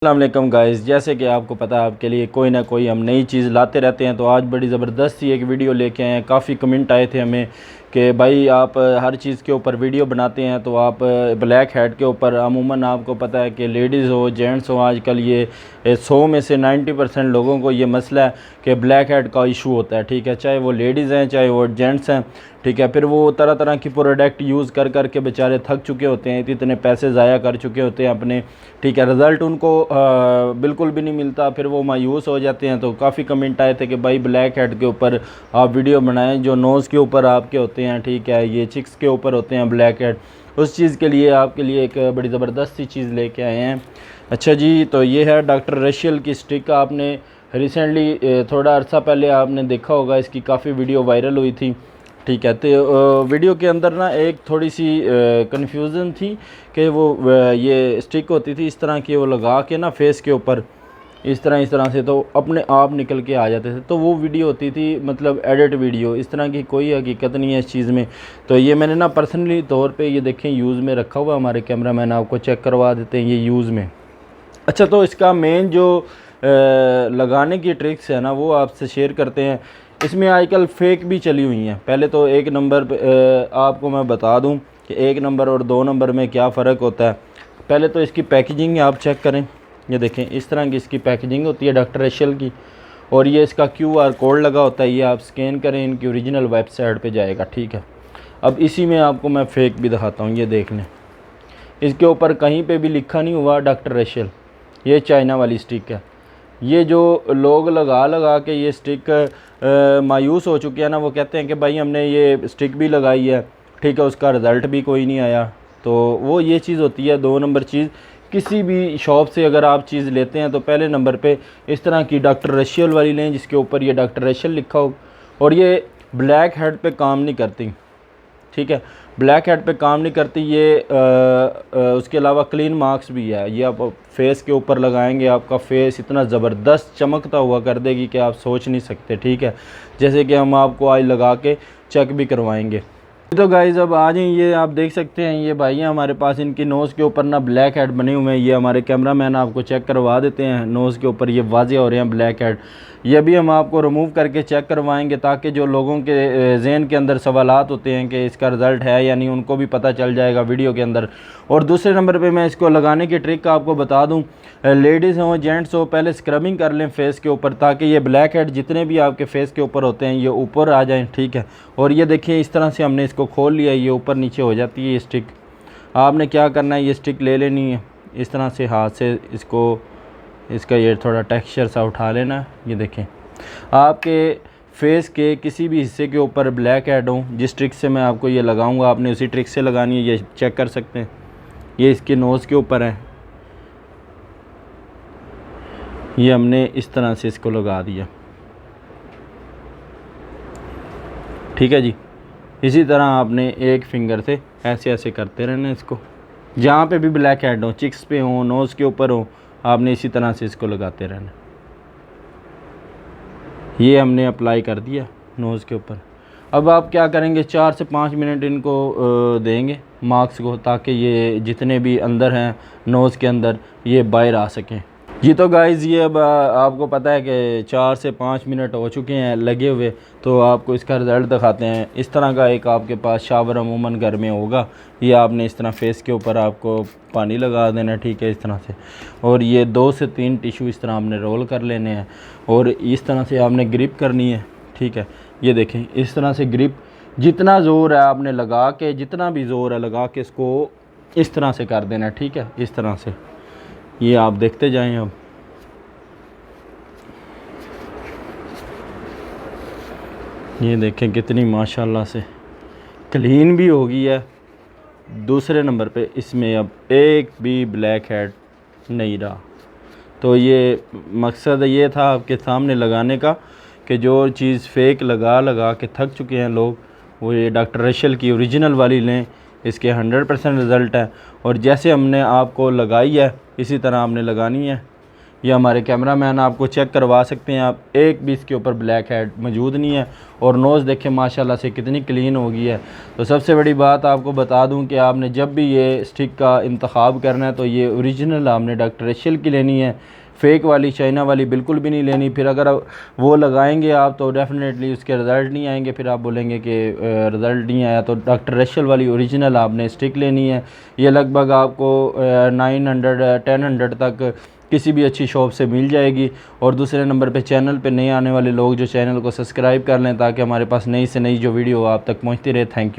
अस्सलाम वालेकुम गाइस, जैसे कि आपको पता है आपके लिए कोई ना कोई हम नई चीज़ लाते रहते हैं। तो आज बड़ी ज़बरदस्त सी एक वीडियो लेके आए हैं। काफ़ी कमेंट आए थे हमें कि भाई आप हर चीज़ के ऊपर वीडियो बनाते हैं, तो आप ब्लैक हेड के ऊपर अमूमन आपको पता है कि लेडीज़ हो जेंट्स हो, आजकल ये 100 में से 90% लोगों को ये मसला है कि ब्लैक हेड का इशू होता है। ठीक है, चाहे वो लेडीज़ हैं चाहे वो जेंट्स हैं। ठीक है, फिर वो तरह तरह की प्रोडक्ट यूज़ कर कर के बेचारे थक चुके होते हैं, इतने पैसे ज़ाया कर चुके होते हैं अपने। ठीक है, रिज़ल्ट उनको बिल्कुल भी नहीं मिलता, फिर वो मायूस हो जाते हैं। तो काफ़ी कमेंट आए थे कि भाई ब्लैक हेड के ऊपर आप वीडियो बनाएं, जो नोज़ के ऊपर आपके होते हैं, ठीक है, ये चिक्स के ऊपर होते हैं ब्लैक हेड, उस चीज़ के लिए आपके लिए एक बड़ी ज़बरदस्त सी चीज़ लेके आए हैं। अच्छा जी, तो ये है डॉक्टर रशियल की स्टिक। आपने रिसेंटली थोड़ा अर्सा पहले आपने देखा होगा, इसकी काफ़ी वीडियो वायरल हुई थी। ठीक है, तो वीडियो के अंदर ना एक थोड़ी सी कन्फ्यूज़न थी कि वो ये स्टिक होती थी इस तरह की, वो लगा के ना फेस के ऊपर इस तरह से तो अपने आप निकल के आ जाते थे। तो वो वीडियो होती थी मतलब एडिट वीडियो, इस तरह की कोई हकीकत नहीं है इस चीज़ में। तो ये मैंने ना पर्सनली तौर पे ये देखें यूज़ में रखा हुआ, हमारे कैमरा मैन आपको चेक करवा देते हैं ये यूज़ में। अच्छा, तो इसका मेन जो लगाने की ट्रिक्स है ना वो आपसे शेयर करते हैं। इसमें आजकल फ़ेक भी चली हुई हैं। पहले तो एक नंबर पे आपको मैं बता दूं कि एक नंबर और दो नंबर में क्या फ़र्क होता है। पहले तो इसकी पैकेजिंग आप चेक करें, ये देखें इस तरह की इसकी पैकेजिंग होती है डॉक्टर रशियल की, और ये इसका QR कोड लगा होता है। ये आप स्कैन करें, इनकी ओरिजिनल वेबसाइट पे जाएगा। ठीक है, अब इसी में आपको मैं फ़ेक भी दिखाता हूँ। ये देख लें, इसके ऊपर कहीं पे भी लिखा नहीं हुआ डॉक्टर रशियल। ये चाइना वाली स्टिक है। ये जो लोग लगा लगा के ये स्टिक मायूस हो चुके हैं ना, वो कहते हैं कि भाई हमने ये स्टिक भी लगाई है, ठीक है, उसका रिज़ल्ट भी कोई नहीं आया। तो वो ये चीज़ होती है। दो नंबर चीज़, किसी भी शॉप से अगर आप चीज़ लेते हैं तो पहले नंबर पे इस तरह की डॉक्टर रशियल वाली लें जिसके ऊपर ये डॉक्टर रशियल लिखा हो, और ये ब्लैक हेड पे काम नहीं करती। ठीक है, ब्लैक हेड पे काम नहीं करती ये। उसके अलावा क्लीन मार्क्स भी है। ये आप फेस के ऊपर लगाएंगे, आपका फेस इतना ज़बरदस्त चमकता हुआ कर देगी कि आप सोच नहीं सकते। ठीक है, जैसे कि हम आपको आज लगा के चेक भी करवाएंगे। तो गाइज़ अब आ जाइए, ये आप देख सकते हैं ये भाई हैं हमारे पास, इनकी नोज़ के ऊपर ना ब्लैक हेड बने हुए हैं। ये हमारे कैमरा मैन आपको चेक करवा देते हैं, नोज़ के ऊपर ये वाज़े हो रहे हैं ब्लैक हेड। ये भी हम आपको रिमूव करके चेक करवाएंगे ताकि जो लोगों के ज़हन के अंदर सवालात होते हैं कि इसका रिज़ल्ट है या नहीं, उनको भी पता चल जाएगा वीडियो के अंदर। और दूसरे नंबर पे मैं इसको लगाने की ट्रिक आपको बता दूं, लेडीज़ हो जेंट्स हो, पहले स्क्रबिंग कर लें फेस के ऊपर ताकि ये ब्लैक हेड जितने भी आपके फेस के ऊपर होते हैं ये ऊपर आ जाएं। ठीक है, और ये देखिए इस तरह से हमने इसको खोल लिया, ये ऊपर नीचे हो जाती है ये स्टिक। आपने क्या करना है, ये स्टिक ले लेनी है इस तरह से, हाथ से इसका ये थोड़ा टेक्सचर सा उठा लेना है। ये देखें आपके फेस के किसी भी हिस्से के ऊपर ब्लैक हेड हो, जिस ट्रिक से मैं आपको ये लगाऊंगा आपने उसी ट्रिक से लगानी है। ये चेक कर सकते हैं, ये इसके नोज़ के ऊपर है, ये हमने इस तरह से इसको लगा दिया। ठीक है जी, इसी तरह आपने एक फिंगर से ऐसे ऐसे करते रहना इसको, जहाँ पे भी ब्लैक हेड हो, चिक्स पे हो, नोज़ के ऊपर हो, आपने इसी तरह से इसको लगाते रहना। ये हमने अप्लाई कर दिया नोज़ के ऊपर। अब आप क्या करेंगे, 4 से 5 मिनट इनको देंगे मार्क्स को, ताकि ये जितने भी अंदर हैं नोज़ के अंदर ये बाहर आ सकें। जी तो गाइज़ ये अब आपको पता है कि 4 से 5 मिनट हो चुके हैं लगे हुए, तो आपको इसका रिज़ल्ट दिखाते हैं। इस तरह का एक आपके पास शावर अमूमन घर में होगा। ये आपने इस तरह फेस के ऊपर आपको पानी लगा देना है, ठीक है, इस तरह से। और ये 2 से 3 टिश्यू इस तरह आपने रोल कर लेने हैं और इस तरह से आपने ग्रिप करनी है। ठीक है, ये देखें इस तरह से ग्रिप, जितना ज़ोर है आपने लगा के, जितना भी ज़ोर है लगा के इसको इस तरह से कर देना है। ठीक है, इस तरह से ये आप देखते जाएं। अब ये देखें कितनी माशाल्लाह से क्लीन भी हो गई है। दूसरे नंबर पे इसमें अब एक भी ब्लैक हेड नहीं रहा। तो ये मकसद ये था आपके सामने लगाने का कि जो चीज़ फ़ेक लगा लगा के थक चुके हैं लोग, वो ये डॉक्टर रशियल की ओरिजिनल वाली लें। इसके 100% रिज़ल्ट है, और जैसे हमने आपको लगाई है इसी तरह आपने लगानी है। ये हमारे कैमरामैन आपको चेक करवा सकते हैं, आप एक भी इसके ऊपर ब्लैक हेड मौजूद नहीं है। और नोज़ देखें माशाल्लाह से कितनी क्लीन हो गई है। तो सबसे बड़ी बात आपको बता दूं कि आपने जब भी ये स्टिक का इंतखाब करना है तो ये ओरिजिनल आपने डॉक्टर एशियल की लेनी है, फ़ेक वाली चाइना वाली बिल्कुल भी नहीं लेनी। फिर अगर वो लगाएंगे आप तो डेफ़िनेटली उसके रिज़ल्ट नहीं आएंगे, फिर आप बोलेंगे कि रिज़ल्ट नहीं आया। तो डॉक्टर एशियल वाली ओरिजिनल आपने स्टिक लेनी है। ये लगभग आपको 900 1000 तक किसी भी अच्छी शॉप से मिल जाएगी। और दूसरे नंबर पे चैनल पे नए आने वाले लोग जो चैनल को सब्सक्राइब कर लें ताकि हमारे पास नई से नई जो वीडियो आप तक पहुंचती रहे। Thank you.